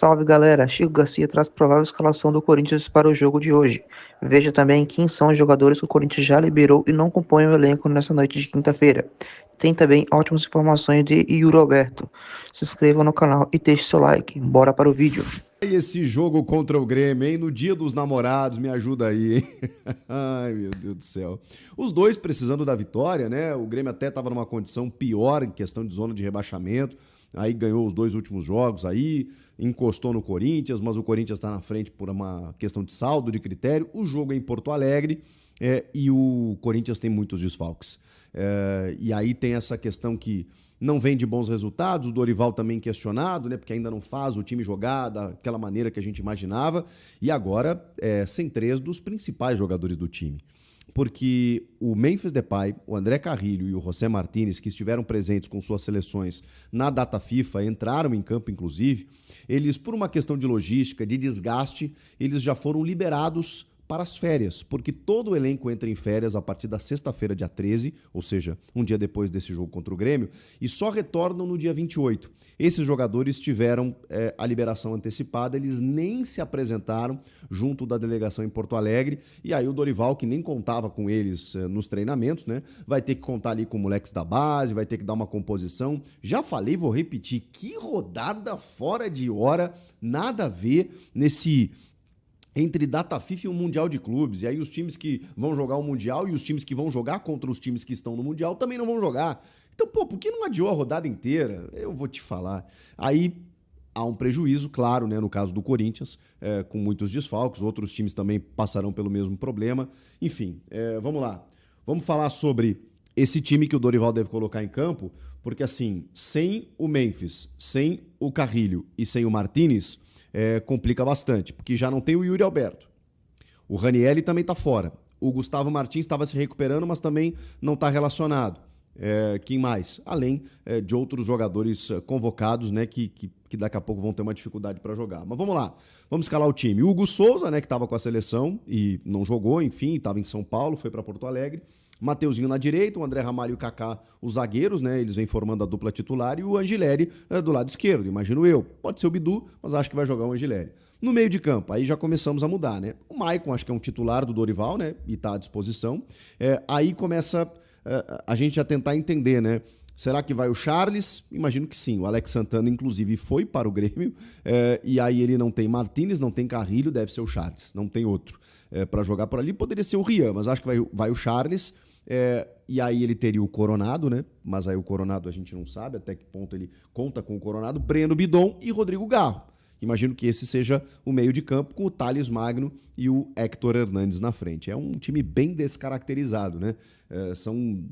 Salve galera, Chico Garcia traz provável escalação do Corinthians para o jogo de hoje. Veja também quem são os jogadores que o Corinthians já liberou e não compõem o elenco nessa noite de quinta-feira. Tem também ótimas informações de Yuri Alberto. Se inscreva no canal e deixe seu like. Bora para o vídeo. E esse jogo contra o Grêmio, hein? No dia dos namorados, me ajuda aí, hein? Ai, meu Deus do céu. Os dois precisando da vitória, né? O Grêmio até estava numa condição pior em questão de zona de rebaixamento. Aí ganhou os dois últimos jogos aí, encostou no Corinthians, mas o Corinthians está na frente por uma questão de saldo, de critério. O jogo é em Porto Alegre e o Corinthians tem muitos desfalques. E aí tem essa questão que não vem de bons resultados, o Dorival também questionado, né, porque ainda não faz o time jogar daquela maneira que a gente imaginava, e agora sem três dos principais jogadores do time. Porque o Memphis Depay, o André Carrilho e o José Martínez, que estiveram presentes com suas seleções na data FIFA, entraram em campo inclusive, eles, por uma questão de logística, de desgaste, eles já foram liberados para as férias, porque todo o elenco entra em férias a partir da sexta-feira, dia 13, ou seja, um dia depois desse jogo contra o Grêmio, e só retornam no dia 28. Esses jogadores tiveram a liberação antecipada, eles nem se apresentaram junto da delegação em Porto Alegre, e aí o Dorival, que nem contava com eles nos treinamentos, né, vai ter que contar ali com moleques da base, vai ter que dar uma composição. Já falei, vou repetir, que rodada fora de hora, nada a ver entre data FIFA e o Mundial de Clubes. E aí os times que vão jogar o Mundial e os times que vão jogar contra os times que estão no Mundial também não vão jogar. Então, pô, por que não adiou a rodada inteira? Eu vou te falar. Aí há um prejuízo, claro, né, no caso do Corinthians, com muitos desfalques. Outros times também passarão pelo mesmo problema. Enfim, vamos lá. Vamos falar sobre esse time que o Dorival deve colocar em campo, porque assim, sem o Memphis, sem o Carrilho e sem o Martínez, complica bastante, porque já não tem o Yuri Alberto. O Ranieri também está fora. O Gustavo Martins estava se recuperando, mas também não está relacionado. Quem mais? Além de outros jogadores convocados, né, que daqui a pouco vão ter uma dificuldade para jogar. Mas vamos lá, vamos escalar o time. O Hugo Souza, né, que estava com a seleção e não jogou, enfim, estava em São Paulo, foi para Porto Alegre. Mateuzinho na direita, o André Ramalho e o Kaká, os zagueiros, né? Eles vêm formando a dupla titular, e o Angileri do lado esquerdo, imagino eu. Pode ser o Bidu, mas acho que vai jogar o Angileri. No meio de campo, aí já começamos a mudar, né? O Maicon, acho que é um titular do Dorival, né? E tá à disposição. Aí começa a gente a tentar entender, né? Será que vai o Charles? Imagino que sim. O Alex Santana, inclusive, foi para o Grêmio. E aí ele não tem Martínez, não tem Carrilho, deve ser o Charles. Não tem outro para jogar por ali. Poderia ser o Rian, mas acho que vai o Charles. E aí ele teria o Coronado, né? Mas aí o Coronado a gente não sabe até que ponto ele conta com o Coronado. Breno Bidon e Rodrigo Garro. Imagino que esse seja o meio de campo, com o Thales Magno e o Héctor Hernandes na frente. É um time bem descaracterizado, né? São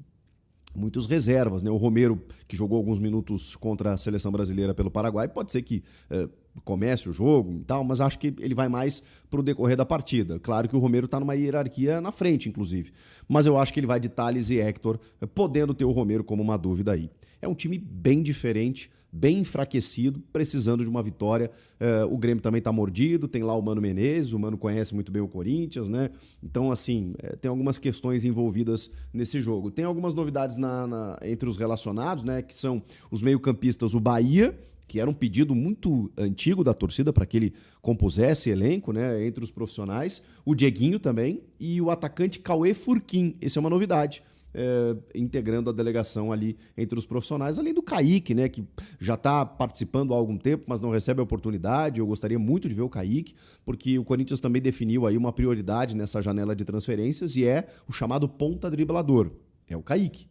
muitos reservas, né? O Romero, que jogou alguns minutos contra a seleção brasileira pelo Paraguai, pode ser que comece o jogo e tal, mas acho que ele vai mais pro decorrer da partida. Claro que o Romero tá numa hierarquia na frente, inclusive, mas eu acho que ele vai de Thales e Héctor, podendo ter o Romero como uma dúvida aí. É um time bem diferente, bem enfraquecido, precisando de uma vitória. O Grêmio também tá mordido, tem lá o Mano Menezes, o Mano conhece muito bem o Corinthians, né? Então, assim, tem algumas questões envolvidas nesse jogo. Tem algumas novidades entre os relacionados, né? Que são os meio-campistas, o Bahia, que era um pedido muito antigo da torcida para que ele compusesse elenco, né, entre os profissionais, o Dieguinho também, e o atacante Cauê Furquim. Essa é uma novidade, integrando a delegação ali entre os profissionais, além do Kaique, né, que já está participando há algum tempo, mas não recebe a oportunidade. Eu gostaria muito de ver o Kaique, porque o Corinthians também definiu aí uma prioridade nessa janela de transferências, e é o chamado ponta driblador, é o Kaique.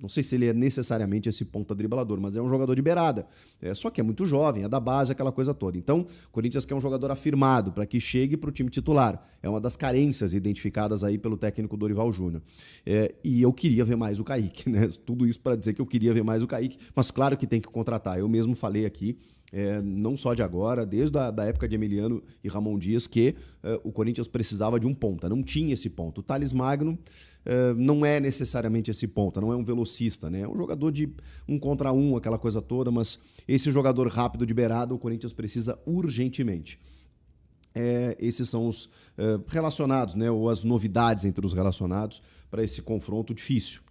Não sei se ele é necessariamente esse ponta driblador, mas é um jogador de beirada. Só que é muito jovem, é da base, aquela coisa toda. Então, o Corinthians quer um jogador afirmado para que chegue para o time titular. É uma das carências identificadas aí pelo técnico Dorival Júnior. E eu queria ver mais o Kaique, né? Tudo isso para dizer que eu queria ver mais o Kaique, mas claro que tem que contratar. Eu mesmo falei aqui, não só de agora, desde a da época de Emiliano e Ramon Dias, que o Corinthians precisava de um ponta. Não tinha esse ponto. O Thales Magno não é necessariamente esse ponta, não é um velocista, né? É um jogador de 1 contra 1, aquela coisa toda, mas esse jogador rápido de beirada o Corinthians precisa urgentemente. Esses são os relacionados, né? Ou as novidades entre os relacionados para esse confronto difícil.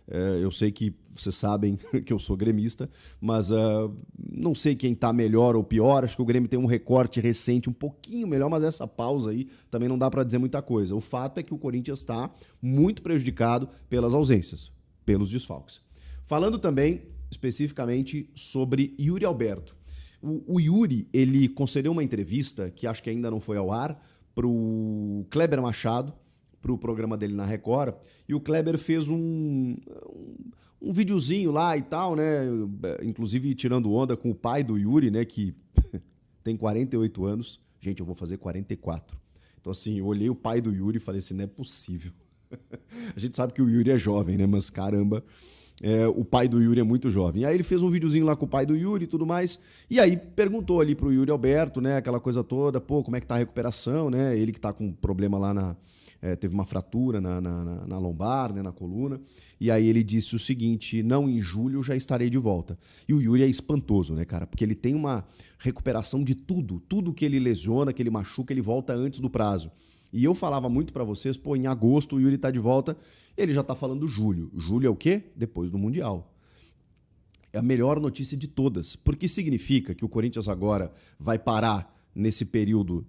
Eu sei que vocês sabem que eu sou gremista, mas não sei quem está melhor ou pior. Acho que o Grêmio tem um recorte recente um pouquinho melhor, mas essa pausa aí também não dá para dizer muita coisa. O fato é que o Corinthians está muito prejudicado pelas ausências, pelos desfalques. Falando também especificamente sobre Yuri Alberto. O Yuri, ele concedeu uma entrevista, que acho que ainda não foi ao ar, para o Kleber Machado, para o programa dele na Record, e o Kleber fez um videozinho lá e tal, né? Inclusive tirando onda com o pai do Yuri, né? Que tem 48 anos. Gente, eu vou fazer 44. Então, assim, eu olhei o pai do Yuri e falei assim, não é possível. A gente sabe que o Yuri é jovem, né? Mas caramba, o pai do Yuri é muito jovem. E aí ele fez um videozinho lá com o pai do Yuri e tudo mais. E aí perguntou ali pro Yuri Alberto, né? Aquela coisa toda, pô, como é que tá a recuperação, né? Ele que tá com problema lá teve uma fratura na lombar, né, na coluna. E aí ele disse o seguinte, não, em julho já estarei de volta. E o Yuri é espantoso, né, cara? Porque ele tem uma recuperação de tudo. Tudo que ele lesiona, que ele machuca, ele volta antes do prazo. E eu falava muito pra vocês, pô, em agosto o Yuri tá de volta, ele já tá falando julho. Julho é o quê? Depois do Mundial. É a melhor notícia de todas, porque significa que o Corinthians agora vai parar nesse período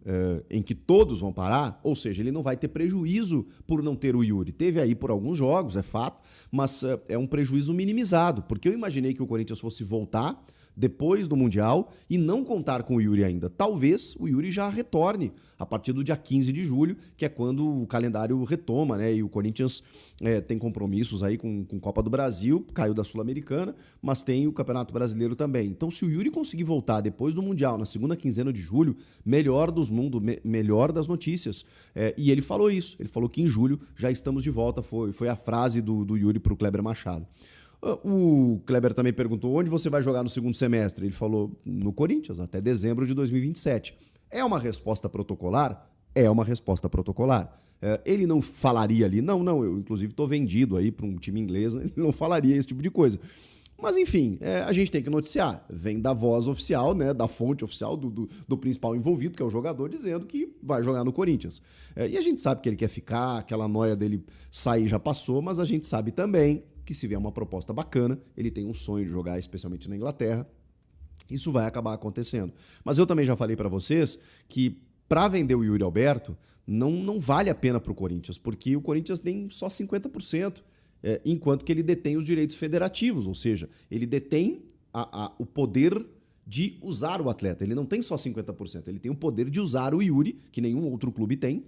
em que todos vão parar, ou seja, ele não vai ter prejuízo por não ter o Yuri. Teve aí por alguns jogos, é fato, mas é um prejuízo minimizado, porque eu imaginei que o Corinthians fosse voltar depois do Mundial e não contar com o Yuri ainda. Talvez o Yuri já retorne a partir do dia 15 de julho, que é quando o calendário retoma, né? E o Corinthians tem compromissos aí com Copa do Brasil, caiu da Sul-Americana, mas tem o Campeonato Brasileiro também. Então, se o Yuri conseguir voltar depois do Mundial, na segunda quinzena de julho, melhor dos mundos, melhor das notícias. E ele falou isso, ele falou que em julho já estamos de volta, foi a frase do Yuri para o Kleber Machado. O Kleber também perguntou onde você vai jogar no segundo semestre. Ele falou no Corinthians, até dezembro de 2027. É uma resposta protocolar? É uma resposta protocolar. Ele não falaria ali, não, eu inclusive estou vendido aí para um time inglês, ele não falaria esse tipo de coisa. Mas enfim, a gente tem que noticiar. Vem da voz oficial, né, da fonte oficial do principal envolvido, que é o jogador, dizendo que vai jogar no Corinthians. E a gente sabe que ele quer ficar, aquela noia dele sair já passou, mas a gente sabe também que se vier uma proposta bacana, ele tem um sonho de jogar, especialmente na Inglaterra, isso vai acabar acontecendo. Mas eu também já falei para vocês que para vender o Yuri Alberto não vale a pena para o Corinthians, porque o Corinthians tem só 50%, enquanto que ele detém os direitos federativos, ou seja, ele detém o poder de usar o atleta. Ele não tem só 50%, ele tem o poder de usar o Yuri, que nenhum outro clube tem,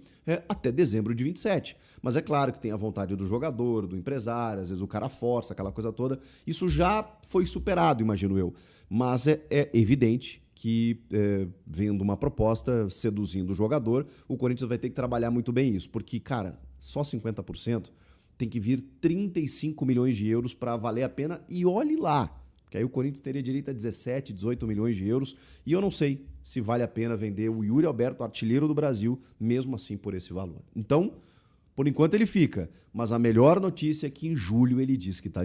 até dezembro de 27. Mas é claro que tem a vontade do jogador, do empresário, às vezes o cara força, aquela coisa toda. Isso já foi superado, imagino eu. Mas é evidente que, vendo uma proposta, seduzindo o jogador, o Corinthians vai ter que trabalhar muito bem isso. Porque, cara, só 50% tem que vir 35 milhões de euros para valer a pena. E olhe lá, que aí o Corinthians teria direito a 17, 18 milhões de euros. E eu não sei se vale a pena vender o Yuri Alberto, artilheiro do Brasil, mesmo assim por esse valor. Então, por enquanto ele fica. Mas a melhor notícia é que em julho ele diz que está